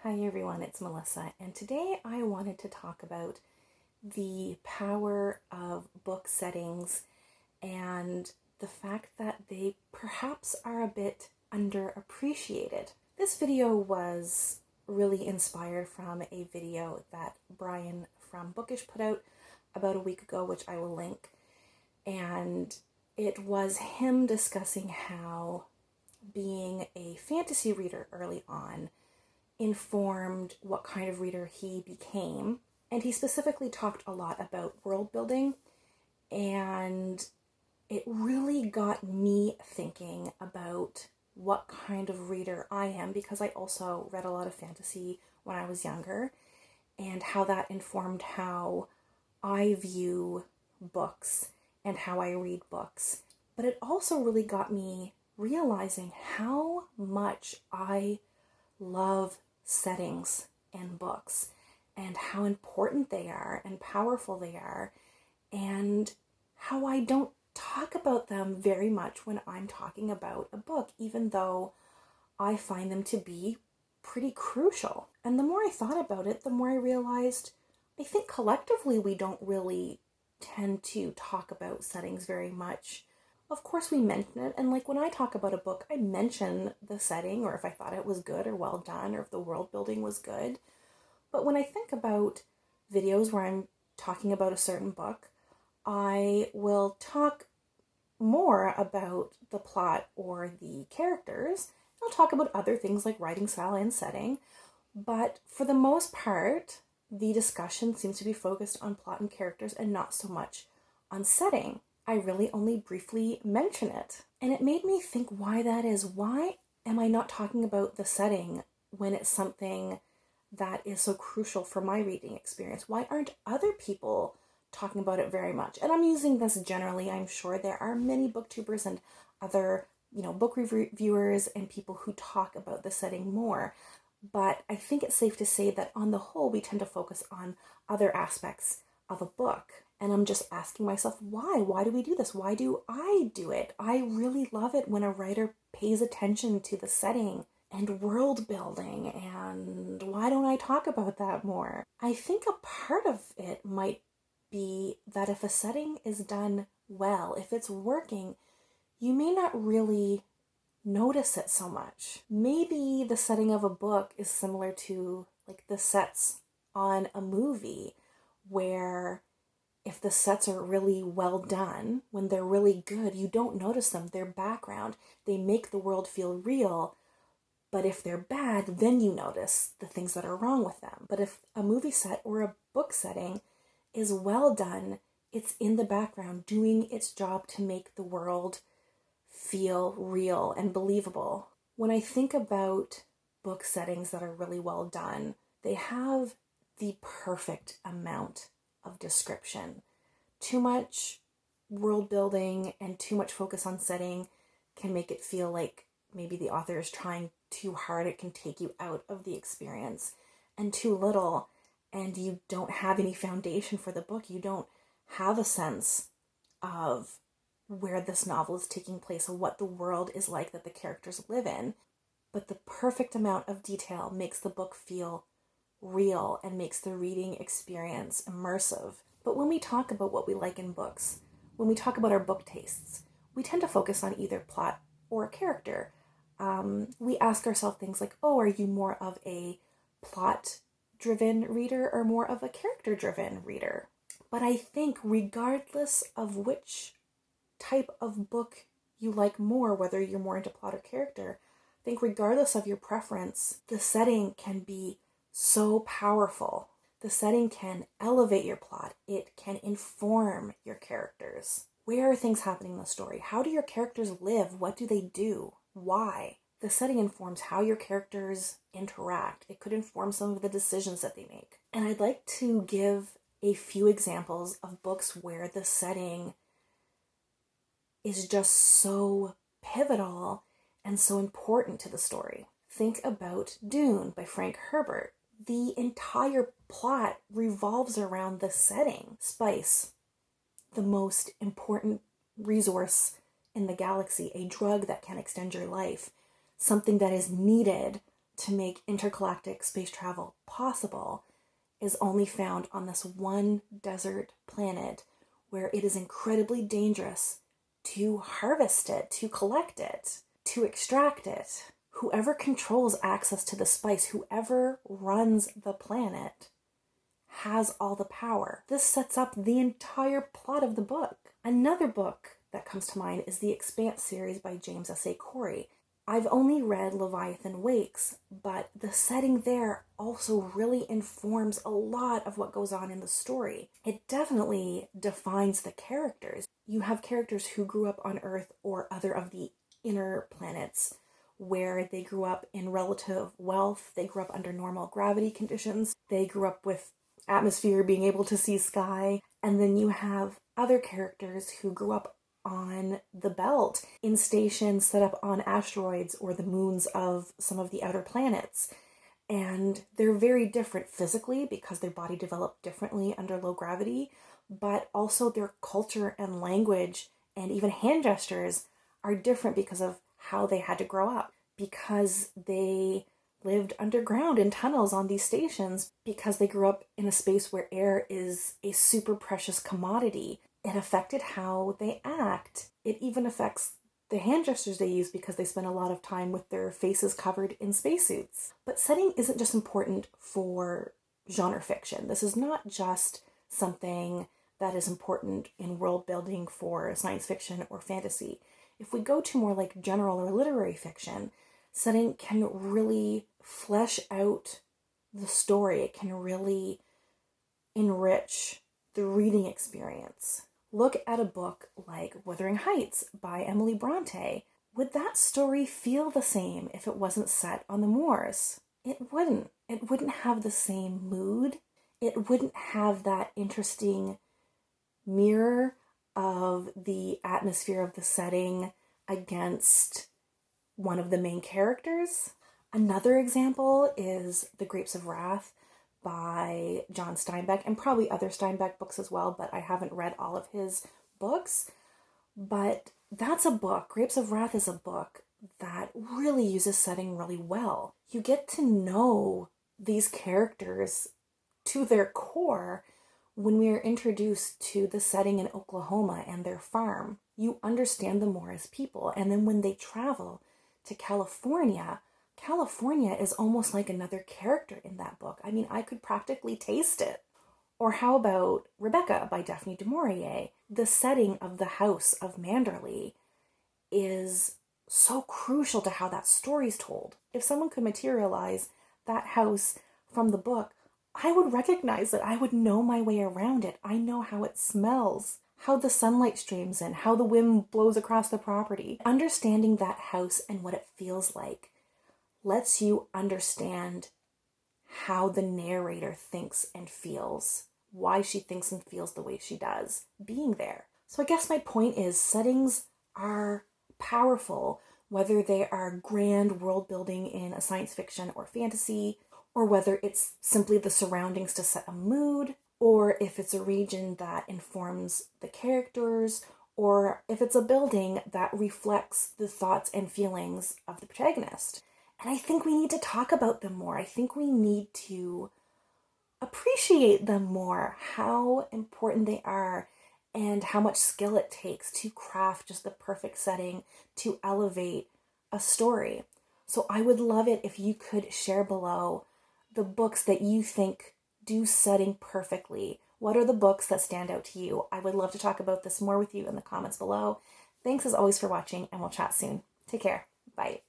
Hi everyone, it's Melissa, and today I wanted to talk about the power of book settings and the fact that they perhaps are a bit underappreciated. This video was really inspired from a video that Brian from Bookish put out about a week ago, which I will link, and it was him discussing how being a fantasy reader early on informed what kind of reader he became. And he specifically talked a lot about world building, and it really got me thinking about what kind of reader I am, because I also read a lot of fantasy when I was younger, and how that informed how I view books and how I read books. But it also really got me realizing how much I love settings in books and how important they are and powerful they are, and how I don't talk about them very much when I'm talking about a book, even though I find them to be pretty crucial. And the more I thought about it, the more I realized I think collectively we don't really tend to talk about settings very much. Of course we mention it, and like when I talk about a book, I mention the setting, or if I thought it was good or well done, or if the world building was good. But when I think about videos where I'm talking about a certain book, I will talk more about the plot or the characters. I'll talk about other things like writing style and setting, but for the most part, the discussion seems to be focused on plot and characters and not so much on setting. I really only briefly mention it. And it made me think why that is. Why am I not talking about the setting when it's something that is so crucial for my reading experience? Why aren't other people talking about it very much? And I'm using this generally. I'm sure there are many booktubers and other, book reviewers and people who talk about the setting more. But I think it's safe to say that on the whole, we tend to focus on other aspects of a book. And I'm just asking myself, why? Why do we do this? Why do I do it? I really love it when a writer pays attention to the setting and world building, and why don't I talk about that more? I think a part of it might be that if a setting is done well, if it's working, you may not really notice it so much. Maybe the setting of a book is similar to like the sets on a movie, where if the sets are really well done, when they're really good, you don't notice them. They're background. They make the world feel real. But if they're bad, then you notice the things that are wrong with them. But if a movie set or a book setting is well done, it's in the background doing its job to make the world feel real and believable. When I think about book settings that are really well done, they have the perfect amount of description. Too much world building and too much focus on setting can make it feel like maybe the author is trying too hard. It can take you out of the experience, and too little, and you don't have any foundation for the book. You don't have a sense of where this novel is taking place or what the world is like that the characters live in. But the perfect amount of detail makes the book feel real and makes the reading experience immersive. But when we talk about what we like in books, when we talk about our book tastes, we tend to focus on either plot or a character. We ask ourselves things like, are you more of a plot-driven reader or more of a character-driven reader? But I think regardless of which type of book you like more, whether you're more into plot or character, I think regardless of your preference, the setting can be so powerful. The setting can elevate your plot. It can inform your characters. Where are things happening in the story? How do your characters live? What do they do? Why? The setting informs how your characters interact. It could inform some of the decisions that they make. And I'd like to give a few examples of books where the setting is just so pivotal and so important to the story. Think about Dune by Frank Herbert. The entire plot revolves around the setting. Spice, the most important resource in the galaxy, a drug that can extend your life, something that is needed to make intergalactic space travel possible is only found on this one desert planet where it is incredibly dangerous to harvest it, to collect it, to extract it. Whoever controls access to the spice, whoever runs the planet, has all the power. This sets up the entire plot of the book. Another book that comes to mind is the Expanse series by James S.A. Corey. I've only read Leviathan Wakes, but the setting there also really informs a lot of what goes on in the story. It definitely defines the characters. You have characters who grew up on Earth or other of the inner planets, where they grew up in relative wealth, they grew up under normal gravity conditions, they grew up with atmosphere, being able to see sky, and then you have other characters who grew up on the belt in stations set up on asteroids or the moons of some of the outer planets. And they're very different physically because their body developed differently under low gravity, but also their culture and language and even hand gestures are different because of how they had to grow up, because they lived underground in tunnels on these stations, because they grew up in a space where air is a super precious commodity. It affected how they act. It even affects the hand gestures they use because they spend a lot of time with their faces covered in spacesuits. But setting isn't just important for genre fiction. This is not just something that is important in world building for science fiction or fantasy. If we go to more like general or literary fiction, setting can really flesh out the story. It can really enrich the reading experience. Look at a book like Wuthering Heights by Emily Bronte. Would that story feel the same if it wasn't set on the moors? It wouldn't. It wouldn't have the same mood. It wouldn't have that interesting mirror of the atmosphere of the setting against one of the main characters. Another example is The Grapes of Wrath by John Steinbeck, and probably other Steinbeck books as well, but I haven't read all of his books. But that's a book, Grapes of Wrath is a book that really uses setting really well. You get to know these characters to their core when we are introduced to the setting in Oklahoma and their farm. You understand them more as people, and then when they travel to California is almost like another character in that book. I mean, I could practically taste it. Or how about Rebecca by Daphne du Maurier? The setting of the house of Manderley is so crucial to how that story's told. If someone could materialize that house from the book, I would recognize it. I would know my way around it. I know how it smells, how the sunlight streams in, how the wind blows across the property. Understanding that house and what it feels like lets you understand how the narrator thinks and feels, why she thinks and feels the way she does, being there. So I guess my point is settings are powerful, whether they are grand world building in a science fiction or fantasy, or whether it's simply the surroundings to set a mood, or if it's a region that informs the characters, or if it's a building that reflects the thoughts and feelings of the protagonist. And I think we need to talk about them more. I think we need to appreciate them more, how important they are, and how much skill it takes to craft just the perfect setting to elevate a story. So I would love it if you could share below the books that you think do setting perfectly. What are the books that stand out to you? I would love to talk about this more with you in the comments below. Thanks as always for watching, and we'll chat soon. Take care. Bye.